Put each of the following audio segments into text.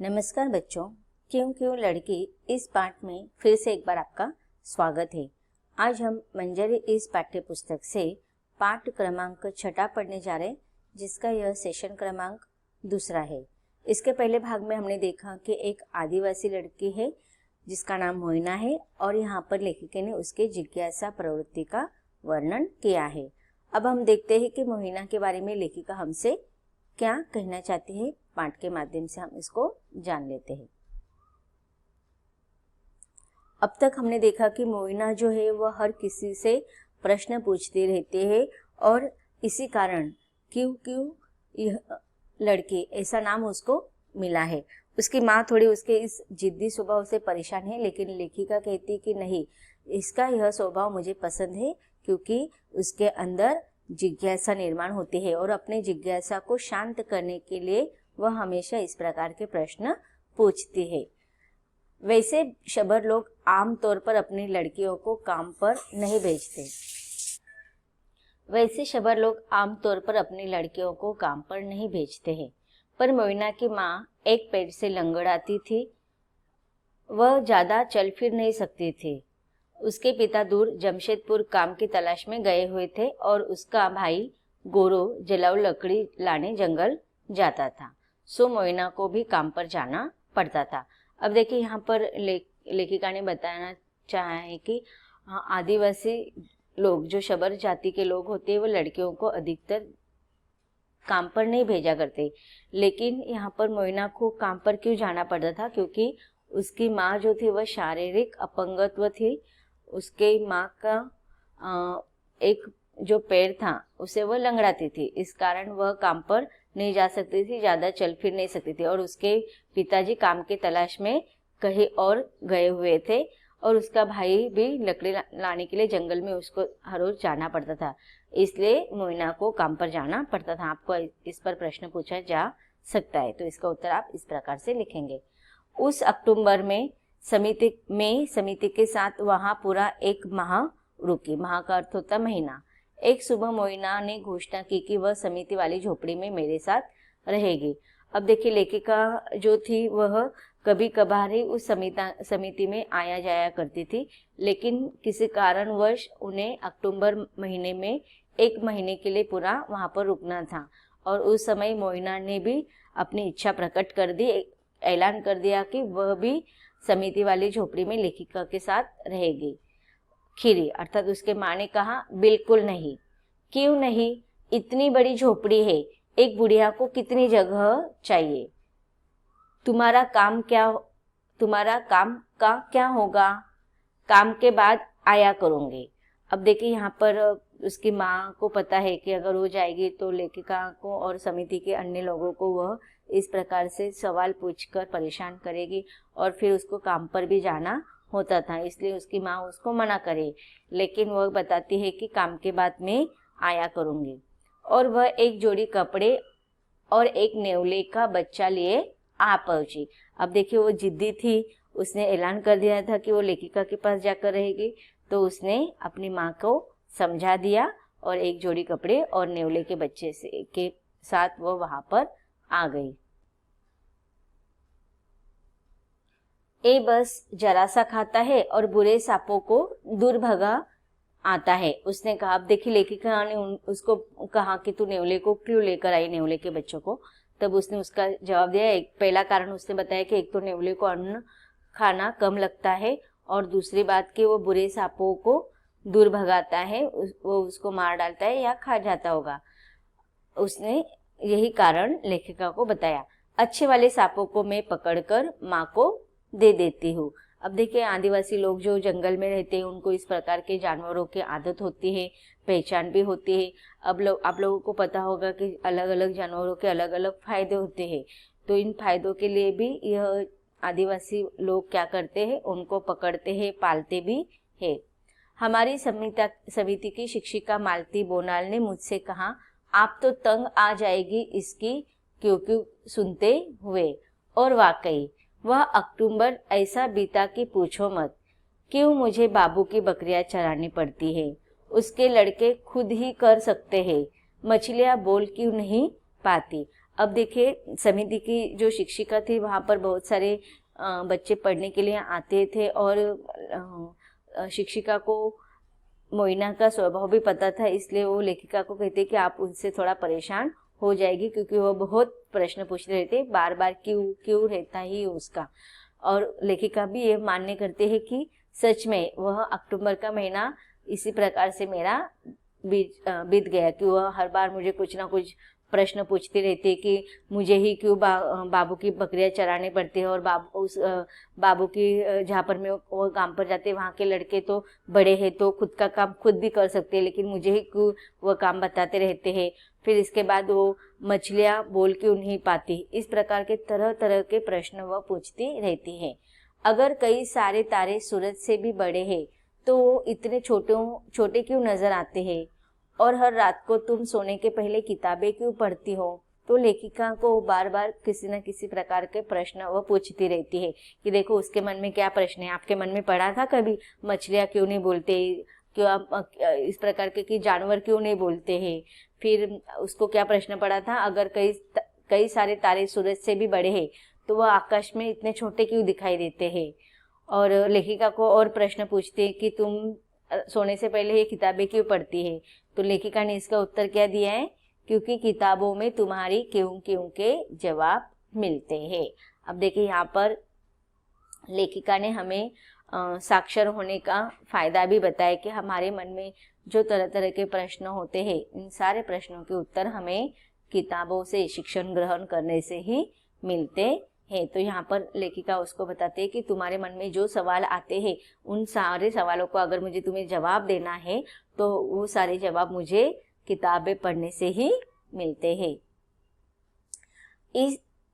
नमस्कार बच्चों, क्यों क्यों लड़की इस पाठ में फिर से एक बार आपका स्वागत है। आज हम मंजरी इस पाठ्य पुस्तक से पाठ क्रमांक 6 पढ़ने जा रहे हैं, जिसका यह सेशन क्रमांक 2 है। इसके पहले भाग में हमने देखा कि एक आदिवासी लड़की है जिसका नाम मोइना है और यहाँ पर लेखिका ने उसके जिज्ञासा प्रवृत्ति का वर्णन किया है। अब हम देखते हैं कि मोइना के बारे में लेखिका हमसे क्या कहना चाहती है। पाठ के माध्यम से हम इसको जान लेते हैं। अब तक हमने देखा कि मोइना जो है वह हर किसी से प्रश्न पूछती रहती है और इसी कारण क्यों यह लड़की ऐसा नाम उसको मिला है। उसकी माँ थोड़ी उसके इस जिद्दी स्वभाव से परेशान है, लेकिन लेखिका कहती कि नहीं, इसका यह स्वभाव मुझे पसंद है क्योंकि उसके अंदर जिज्ञासा निर्माण होती है और अपने जिज्ञासा को शांत करने के लिए वह हमेशा इस प्रकार के प्रश्न पूछती है। वैसे शबर लोग आमतौर पर अपनी लड़कियों को काम पर नहीं भेजते। हैं, पर मोइना की माँ एक पेड़ से लंगड़ाती थी। वह ज्यादा चल फिर नहीं सकती थी। उसके पिता दूर जमशेदपुर काम की तलाश में गए हुए थे और उसका भाई गोरो जलाऊ लकड़ी लाने जंगल जाता था, सो मोइना को भी काम पर जाना पड़ता था। अब देखिए यहाँ पर लेखिका ने बताना चाहा है कि आदिवासी लोग जो शबर जाति के लोग होते हैं वो लड़कियों को अधिकतर काम पर नहीं भेजा करते, लेकिन यहाँ पर मोइना को काम पर क्यों जाना पड़ता था, क्योंकि उसकी माँ जो थी वह शारीरिक अपंगत्व थी। उसके माँ का एक जो पैर था उसे वह लंगड़ाती थी, इस कारण वह काम पर नहीं जा सकती थी, ज्यादा चल फिर नहीं सकती थी और उसके पिताजी काम की तलाश में कहीं और गए हुए थे और उसका भाई भी लकड़ी लाने के लिए जंगल में उसको हर रोज जाना पड़ता था, इसलिए मोइना को काम पर जाना पड़ता था। आपको इस पर प्रश्न पूछा जा सकता है, तो इसका उत्तर आप इस प्रकार से लिखेंगे। उस अक्टूबर में समिति के साथ वहां पूरा एक माह रुकी। माह का अर्थ होता महीना। एक सुबह मोइना ने घोषणा की कि वह समिति वाली झोपड़ी में मेरे साथ रहेगी। अब देखिए लेखिका जो थी वह कभी कभार ही उस समिति में आया जाया करती थी, लेकिन किसी कारणवश उन्हें अक्टूबर महीने में 1 महीने के लिए पूरा वहां पर रुकना था और उस समय मोइना ने भी अपनी इच्छा प्रकट कर दी, ऐलान कर दिया कि वह भी समिति वाली झोपड़ी में लेखिका के साथ रहेगी। खीरी अर्थात उसके माँ ने कहा, बिल्कुल नहीं। क्यों नहीं? इतनी बड़ी झोपड़ी है, एक बुढ़िया को कितनी जगह चाहिए? तुम्हारा काम का क्या होगा? काम के बाद आया करूंगी। अब देखिए यहाँ पर उसकी माँ को पता है कि अगर वो जाएगी तो लेखिका को और समिति के अन्य लोगों को वह इस प्रकार से सवाल पूछकर परेशान करेगी और फिर उसको काम पर भी जाना होता था, इसलिए उसकी माँ उसको मना करे, लेकिन वह बताती है कि काम के बाद में आया करूंगी। और वह एक जोड़ी कपड़े और एक नेवले का बच्चा लिए आ पहुंची। अब देखिए वो जिद्दी थी, उसने ऐलान कर दिया था कि वो लेखिका के पास जाकर रहेगी, तो उसने अपनी माँ को समझा दिया और एक जोड़ी कपड़े और नेवले के बच्चे के साथ वो वहां पर आ गई। ए बस जरा सा खाता है और बुरे सांपों को दूर भगा आता है, उसने कहा। अब देखिए लेखिका ने उसको कहा कि तू नेवले को क्यों लेकर आई, नेवले के बच्चों को। तब उसने उसका जवाब दिया। एक पहला कारण उसने बताया कि एक तो नेवले को अन्न खाना कम लगता है और दूसरी बात कि वो बुरे सांपों को दूर भगाता है, वो उसको मार डालता है या खा जाता होगा। उसने यही कारण लेखिका को बताया। अच्छे वाले सांपों को मैं पकड़कर माँ को दे देती हूँ। अब देखिए आदिवासी लोग जो जंगल में रहते हैं उनको इस प्रकार के जानवरों की आदत होती है, पहचान भी होती है। आप लोगों को पता होगा कि अलग अलग जानवरों के अलग अलग फायदे होते हैं, तो इन फायदों के लिए भी यह आदिवासी लोग क्या करते हैं, उनको पकड़ते हैं, पालते भी है। हमारी समिति की शिक्षिका मालती बोनाल ने मुझसे कहा, आप तो तंग आ जाएगी इसकी क्यों सुनते हुए। और वाकई वह अक्टूबर ऐसा बीता कि पूछो मत। क्यों मुझे बाबू की बकरियां चरानी पड़ती है, उसके लड़के खुद ही कर सकते हैं। मछलियां बोल क्यों नहीं पाती। अब देखिए समिति की जो शिक्षिका थी वहाँ पर बहुत सारे बच्चे पढ़ने के लिए आते थे और शिक्षिका को मोइना का स्वभाव भी पता था, इसलिए वो लेखिका को कहते कि आप उनसे थोड़ा परेशान हो जाएगी, क्योंकि वो बहुत प्रश्न पूछते रहते, बार बार क्यों क्यों रहता ही उसका। और लेखिका भी ये मान्य करते हैं कि सच में वह अक्टूबर का महीना इसी प्रकार से मेरा बीत गया कि वह हर बार मुझे कुछ ना कुछ प्रश्न पूछती रहती है कि मुझे ही क्यों बाबू की बकरियां चरानी पड़ती है, और बाबू की जहाँ पर मैं वो काम पर जाते वहाँ के लड़के तो बड़े हैं तो खुद का काम खुद भी कर सकते हैं, लेकिन मुझे ही क्यों वह काम बताते रहते हैं। फिर इसके बाद वो मछलियाँ बोल क्यों नहीं पाती। इस प्रकार के तरह तरह के प्रश्न वह पूछती रहती है। अगर कई सारे तारे सूरज से भी बड़े हैं तो वो इतने छोटे क्यों नजर आते हैं, और हर रात को तुम सोने के पहले किताबें क्यों पढ़ती हो। तो लेखिका को बार बार किसी न किसी प्रकार के प्रश्न वो पूछती रहती है कि देखो उसके मन में क्या प्रश्न है। आपके मन में पड़ा था कभी मछलियाँ क्यों नहीं बोलते, क्यों आप इस प्रकार के कि जानवर क्यों नहीं बोलते हैं। फिर उसको क्या प्रश्न पड़ा था, अगर कई सारे तारे सूरज से भी बड़े हैं तो वह आकाश में इतने छोटे क्यों दिखाई देते हैं। और लेखिका को और प्रश्न पूछते हैं कि तुम सोने से पहले ये किताबें क्यों पढ़ती है। तो लेखिका ने इसका उत्तर क्या दिया है, क्योंकि किताबों में तुम्हारी क्यों क्यों के जवाब मिलते हैं। अब देखिए यहाँ पर लेखिका ने हमें साक्षर होने का फायदा भी बताया कि हमारे मन में जो तरह तरह के प्रश्न होते हैं, इन सारे प्रश्नों के उत्तर हमें किताबों से शिक्षण ग्रहण करने से ही मिलते है। तो यहाँ पर लेखिका उसको बताते हैं कि तुम्हारे मन में जो सवाल आते हैं उन सारे सवालों को अगर मुझे तुम्हें जवाब देना है तो वो सारे जवाब मुझे किताबें पढ़ने से ही मिलते हैं।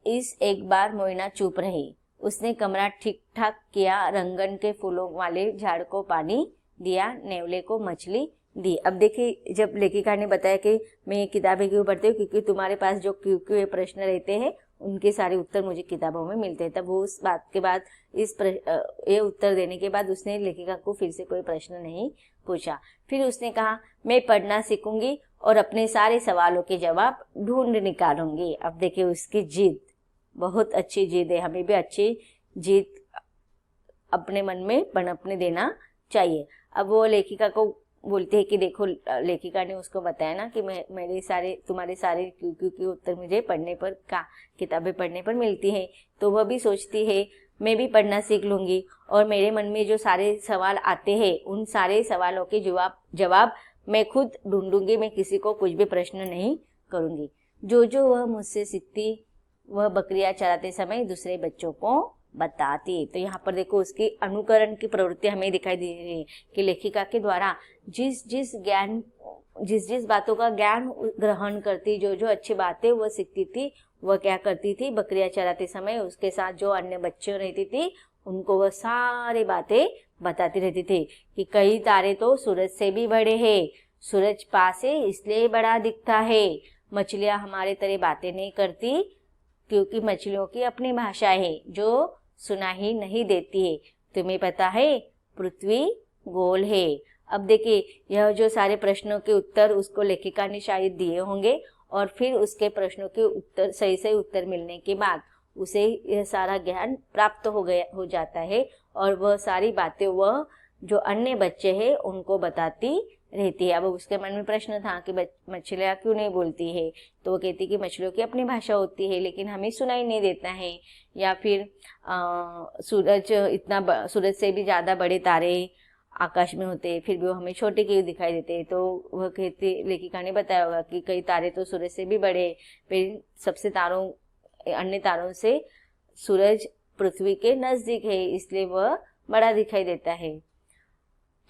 इस एक बार मोइना चुप रही। उसने कमरा ठीक ठाक किया, रंगन के फूलों वाले झाड़ को पानी दिया, नेवले को मछली दी। अब देखिए जब लेखिका ने बताया कि मैं ये किताबें क्यों पढ़ती हूँ, क्योंकि तुम्हारे पास जो क्यों क्यों ये प्रश्न रहते हैं उनके सारे उत्तर मुझे किताबों में मिलते हैं। तब वो उस बात के बाद ये उत्तर देने के बाद उसने लेखिका को फिर से कोई प्रश्न नहीं पूछा। फिर उसने कहा मैं पढ़ना सीखूंगी और अपने सारे सवालों के जवाब ढूंढ निकालूंगी। अब देखिए उसकी जिद, बहुत अच्छी जिद है। हमें भी अच्छी जिद अपने मन में पनपने देना चाहिए। अब वो लेखिका को बोलते हैं कि देखो, लेखिका ने उसको बताया ना कि तुम्हारे सारे क्यों के उत्तर मुझे पढ़ने पर किताबें पढ़ने पर मिलती हैं। तो वह भी सोचती है मैं भी पढ़ना सीख लूंगी और मेरे मन में जो सारे सवाल आते हैं उन सारे सवालों के जवाब मैं खुद ढूंढूंगी। मैं किसी को कुछ भी प्रश्न नहीं करूंगी। जो वह मुझसे सीखती वह बकरियां चराते समय दूसरे बच्चों को बताती है। तो यहाँ पर देखो उसकी अनुकरण की प्रवृत्ति हमें दिखाई दे रही है कि लेखिका के द्वारा जिस जिस बातों का ज्ञान ग्रहण करती, जो अच्छी बातें वह सीखती थी, वह क्या करती थी, बकरियां चराते समय उसके साथ जो अन्य बच्चे रहती थी उनको वह सारी बातें बताती रहती थी कि कई तारे तो सूरज से भी बड़े हैं, सूरज पास है इसलिए बड़ा दिखता है। मछलियां हमारे तरह बातें नहीं करती क्योंकि मछलियों की अपनी भाषा है जो सुनाई नहीं देती है। तुम्हें पता है पृथ्वी गोल है। अब देखिए यह जो सारे प्रश्नों के उत्तर उसको लेखिका ने शायद दिए होंगे और फिर उसके प्रश्नों के उत्तर सही उत्तर मिलने के बाद उसे यह सारा ज्ञान प्राप्त हो जाता है और वह सारी बातें वह जो अन्य बच्चे हैं उनको बताती रहती है। अब उसके मन में प्रश्न था कि मछलियाँ क्यों नहीं बोलती है, तो वो कहती कि मछलियों की अपनी भाषा होती है लेकिन हमें सुनाई नहीं देता है। या फिर सूरज से भी ज़्यादा बड़े तारे आकाश में होते फिर भी वो हमें छोटे क्यों दिखाई देते। तो वह कहती, लेखिका ने बताया होगा कि कई तारे तो सूरज से भी बड़े, फिर सबसे अन्य तारों से सूरज पृथ्वी के नजदीक है इसलिए वह बड़ा दिखाई देता है।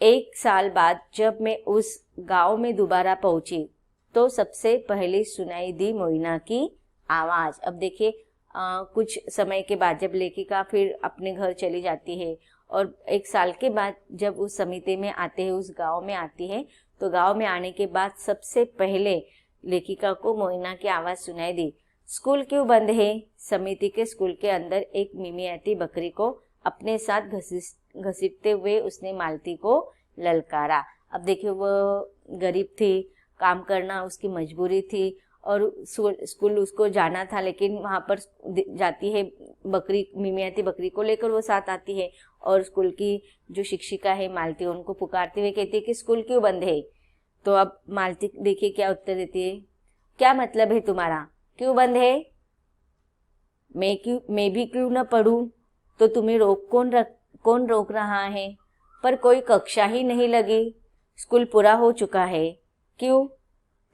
एक साल बाद जब मैं उस गांव में दोबारा पहुंची तो सबसे पहले सुनाई दी मोइना की आवाज। अब देखिए कुछ समय के बाद जब लेखिका फिर अपने घर चली जाती है और एक साल के बाद जब उस समिति में आते हैं, उस गांव में आती है, तो गांव में आने के बाद सबसे पहले लेखिका को मोइना की आवाज सुनाई दी। स्कूल क्यों बंद है? समिति के स्कूल के अंदर एक मिमियाती बकरी को अपने साथ घसीटते हुए उसने मालती को ललकारा। अब देखिए वो गरीब थी, काम करना उसकी मजबूरी थी और स्कूल उसको जाना था, लेकिन वहाँ पर जाती है बकरी, मिमियाती बकरी को लेकर वो साथ आती है और स्कूल की जो शिक्षिका है मालती, उनको पुकारते हुए कहती है कि स्कूल क्यों बंद है। तो अब मालती देखिए क्या उत्तर देती है, क्या मतलब है तुम्हारा, क्यों बंद है? मैं भी क्यों न पढ़ूं? तो तुम्हें कौन रोक रहा है? पर कोई कक्षा ही नहीं लगी, स्कूल पूरा हो चुका है। क्यों?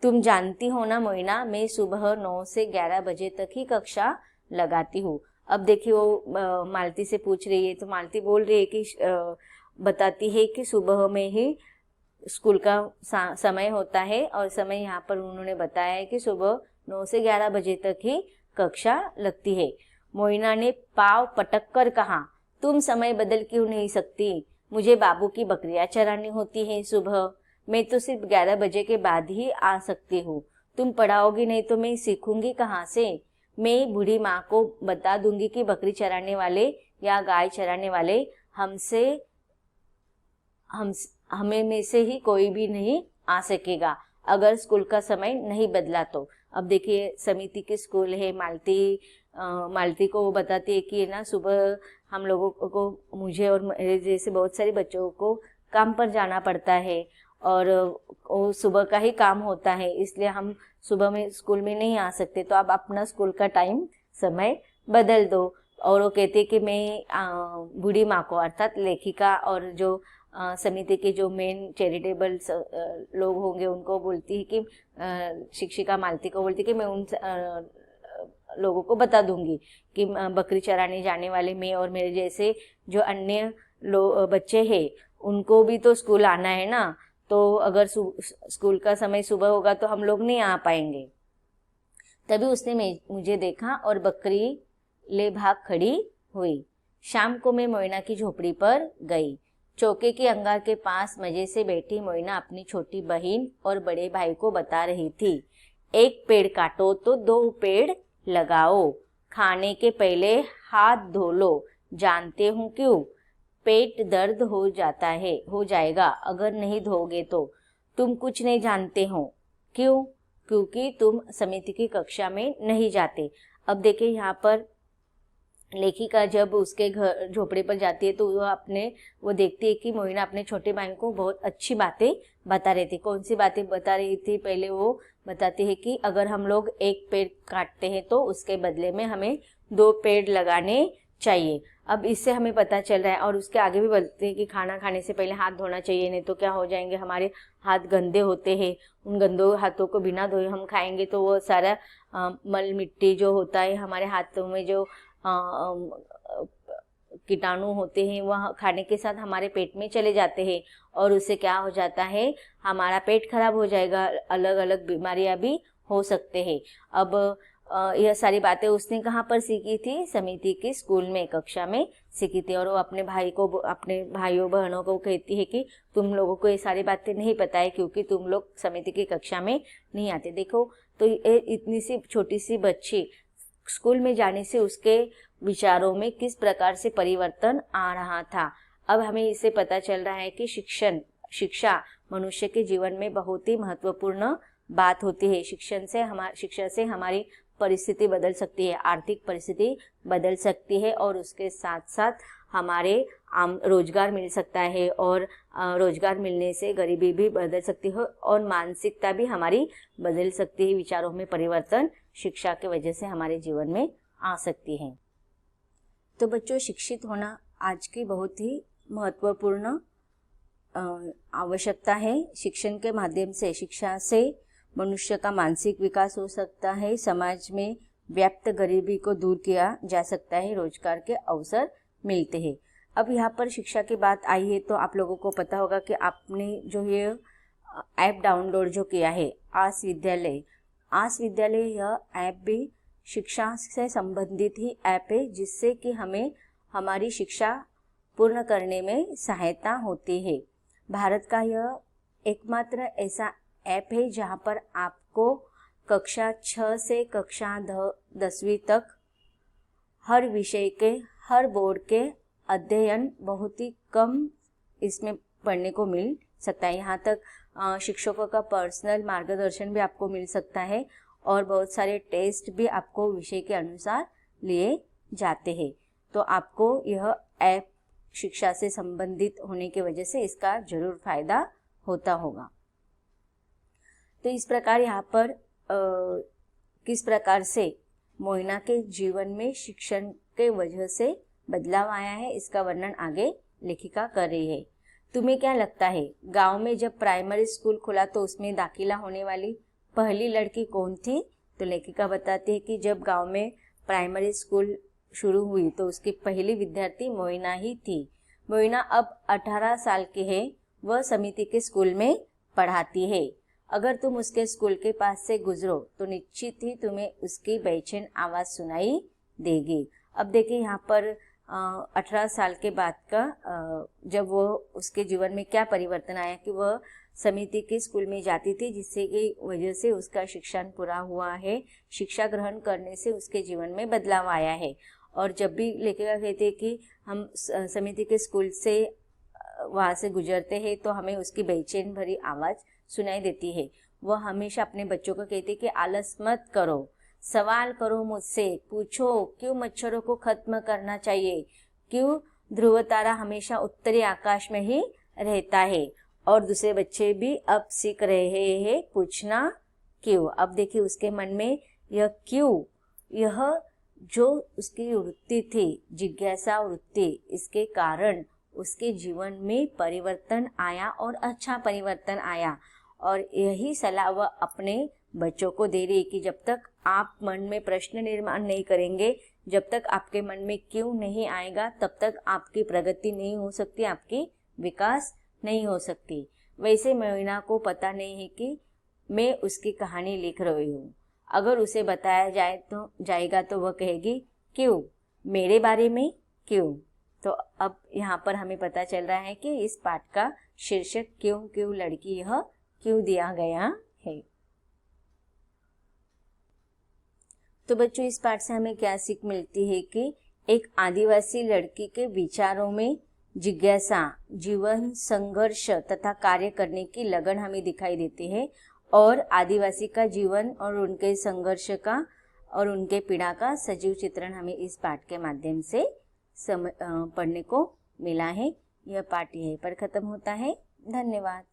तुम जानती हो ना मोइना, मैं सुबह 9 से 11 बजे तक ही कक्षा लगाती हूँ। अब देखिए वो मालती से पूछ रही है, तो मालती बोल रही है कि बताती है कि सुबह में ही स्कूल का समय होता है, और समय यहाँ पर उन्होंने बताया है कि सुबह 9 से 11 बजे तक ही कक्षा लगती है। मोइना ने पाव पटक कर कहा, तुम समय बदल क्यों नहीं सकती? मुझे बाबू की बकरियां चरानी होती है सुबह, मैं तो सिर्फ 11 बजे के बाद ही आ सकती हूँ। तुम पढ़ाओगी नहीं तो मैं सीखूंगी कहाँ से? मैं बूढ़ी माँ को बता दूंगी कि बकरी चराने वाले या गाय चराने वाले हमें में से ही कोई भी नहीं आ सकेगा अगर स्कूल का समय नहीं बदला तो। अब देखिए समिति के स्कूल है, मालती को वो बताती है कि ना सुबह हम लोगों को, मुझे और मेरे जैसे बहुत सारे बच्चों को काम पर जाना पड़ता है और वो सुबह का ही काम होता है, इसलिए हम सुबह में स्कूल में नहीं आ सकते, तो आप अपना स्कूल का टाइम समय बदल दो। और वो कहते हैं कि मैं बूढ़ी माँ को, अर्थात लेखिका और जो समिति के जो मेन चैरिटेबल लोग होंगे उनको बोलती है कि शिक्षिका मालती को बोलती है कि मैं उन लोगों को बता दूंगी कि बकरी चराने जाने वाले मैं और मेरे जैसे जो अन्य बच्चे हैं उनको भी तो स्कूल आना है ना, तो अगर स्कूल का समय सुबह होगा तो हम लोग नहीं आ पाएंगे। तभी उसने मुझे देखा और बकरी ले भाग खड़ी हुई। शाम को मैं मोइना की झोपड़ी पर गई। चौके के अंगार के पास मजे से बैठी मोइना अपनी छोटी बहन और बड़े भाई को बता रही थी, एक पेड़ काटो तो 2 पेड़ लगाओ, खाने के पहले हाथ धो लो, जानते हो क्यों? पेट दर्द हो जाएगा अगर नहीं धोगे तो। तुम कुछ नहीं जानते हो। क्यों? क्योंकि तुम समिति की कक्षा में नहीं जाते। अब देखिए यहाँ पर लेखिका जब उसके घर झोपड़े पर जाती है तो वो देखती है कि मोइना अपने छोटे भाई को बहुत अच्छी बातें बता रही थी। कौन सी बातें बता रही थी? पहले वो बताती है कि अगर हम लोग एक पेड़ काटते हैं तो उसके बदले में हमें 2 पेड़ लगाने चाहिए। अब इससे हमें पता चल रहा है, और उसके आगे भी बोलते हैं कि खाना खाने से पहले हाथ धोना चाहिए, नहीं तो क्या हो जाएंगे, हमारे हाथ गंदे होते हैं, उन गंदे हाथों को बिना धोए हम खाएंगे तो वो सारा मल मिट्टी जो होता है हमारे हाथों में, जो कीटाणु होते हैं वह खाने के साथ हमारे पेट में चले जाते हैं और उससे क्या हो जाता है, हमारा पेट खराब हो जाएगा, अलग अलग बीमारियां भी हो सकते हैं। अब यह सारी बातें उसने कहाँ पर सीखी थी? समिति के स्कूल में, कक्षा में सीखी थी। और वो अपने भाइयों बहनों को कहती है कि तुम लोगों को ये सारी बातें नहीं पता है क्योंकि तुम लोग समिति की कक्षा में नहीं आते। देखो तो ये इतनी सी छोटी सी बच्ची स्कूल में जाने से उसके विचारों में किस प्रकार से परिवर्तन आ रहा था। अब हमें इससे पता चल रहा है कि शिक्षा मनुष्य के जीवन में बहुत ही महत्वपूर्ण बात होती है। शिक्षा से हमारी परिस्थिति बदल सकती है, आर्थिक परिस्थिति बदल सकती है और उसके साथ साथ हमारे रोजगार मिल सकता है, और रोजगार मिलने से गरीबी भी बदल सकती है और मानसिकता भी हमारी बदल सकती है। विचारों में परिवर्तन शिक्षा के वजह से हमारे जीवन में आ सकती है। तो बच्चों, शिक्षित होना आज की बहुत ही महत्वपूर्ण आवश्यकता है। शिक्षण के माध्यम से, शिक्षा से मनुष्य का मानसिक विकास हो सकता है, समाज में व्याप्त गरीबी को दूर किया जा सकता है, रोजगार के अवसर मिलते हैं। अब यहाँ पर शिक्षा की बात आई है तो आप लोगों को पता होगा कि आपने जो ये ऐप डाउनलोड जो किया है आस विद्यालय, यह ऐप भी शिक्षा से संबंधित ही ऐप है, जिससे कि हमें हमारी शिक्षा पूर्ण करने में सहायता होती है। भारत का यह एकमात्र ऐसा ऐप है जहाँ पर आपको कक्षा 6 से कक्षा 10वीं तक हर विषय के, हर बोर्ड के अध्ययन बहुत ही कम इसमें पढ़ने को मिल सकता है। यहाँ तक शिक्षकों का पर्सनल मार्गदर्शन भी आपको मिल सकता है और बहुत सारे टेस्ट भी आपको विषय के अनुसार लिए जाते हैं। तो आपको यह ऐप शिक्षा से संबंधित होने की वजह से इसका जरूर फायदा होता होगा। तो इस प्रकार यहाँ पर किस प्रकार से मोइना के जीवन में शिक्षण के वजह से बदलाव आया है, इसका वर्णन आगे लेखिका कर रही है। तुम्हें क्या लगता है, गांव में जब प्राइमरी स्कूल खुला तो उसमें दाखिला होने वाली पहली लड़की कौन थी? तो लेखिका बताती है कि जब गांव में प्राइमरी स्कूल शुरू हुई तो उसकी पहली विद्यार्थी मोइना ही थी। मोइना अब 18 साल की है। वह समिति के स्कूल में पढ़ाती है। अगर तुम उसके स्कूल के पास से गुजरो तो निश्चित ही तुम्हें उसकी बेचैन आवाज सुनाई देगी। अब देखिए यहाँ पर 18 साल के बाद का जब वो उसके जीवन में क्या परिवर्तन आया कि वह समिति के स्कूल में जाती थी, जिससे की वजह से उसका शिक्षण पूरा हुआ है। शिक्षा ग्रहण करने से उसके जीवन में बदलाव आया है। और जब भी लेखिका कहते हैं कि हम समिति के स्कूल से वहाँ से गुजरते हैं तो हमें उसकी बेचैन भरी आवाज़ सुनाई देती है। वह हमेशा अपने बच्चों को कहते कि आलस मत करो, सवाल करो मुझसे, पूछो क्यों मच्छरों को खत्म करना चाहिए, क्यों ध्रुव तारा हमेशा उत्तरी आकाश में ही रहता है। और दूसरे बच्चे भी अब सीख रहे हैं पूछना क्यों। अब देखिए उसके मन में यह क्यों, यह जो उसकी वृत्ति थी, जिज्ञासा वृत्ति, इसके कारण उसके जीवन में परिवर्तन आया और अच्छा परिवर्तन आया। और यही सलाह वह अपने बच्चों को दे रही है कि जब तक आप मन में प्रश्न निर्माण नहीं करेंगे, जब तक आपके मन में क्यों नहीं आएगा, तब तक आपकी प्रगति नहीं हो सकती, आपकी विकास नहीं हो सकती। वैसे मोइना को पता नहीं है कि मैं उसकी कहानी लिख रही हूँ। अगर उसे बताया जाएगा तो वह कहेगी क्यों, मेरे बारे में क्यों। तो अब यहाँ पर हमें पता चल रहा है कि इस पाठ का शीर्षक क्यों क्यों लड़की यह क्यों दिया गया है। तो बच्चों इस पाठ से हमें क्या सीख मिलती है कि एक आदिवासी लड़की के विचारों में जिज्ञासा, जीवन संघर्ष तथा कार्य करने की लगन हमें दिखाई देती है। और आदिवासी का जीवन और उनके संघर्ष का और उनके पीड़ा का सजीव चित्रण हमें इस पाठ के माध्यम से पढ़ने को मिला है। यह पाठ यहीं पर खत्म होता है। धन्यवाद।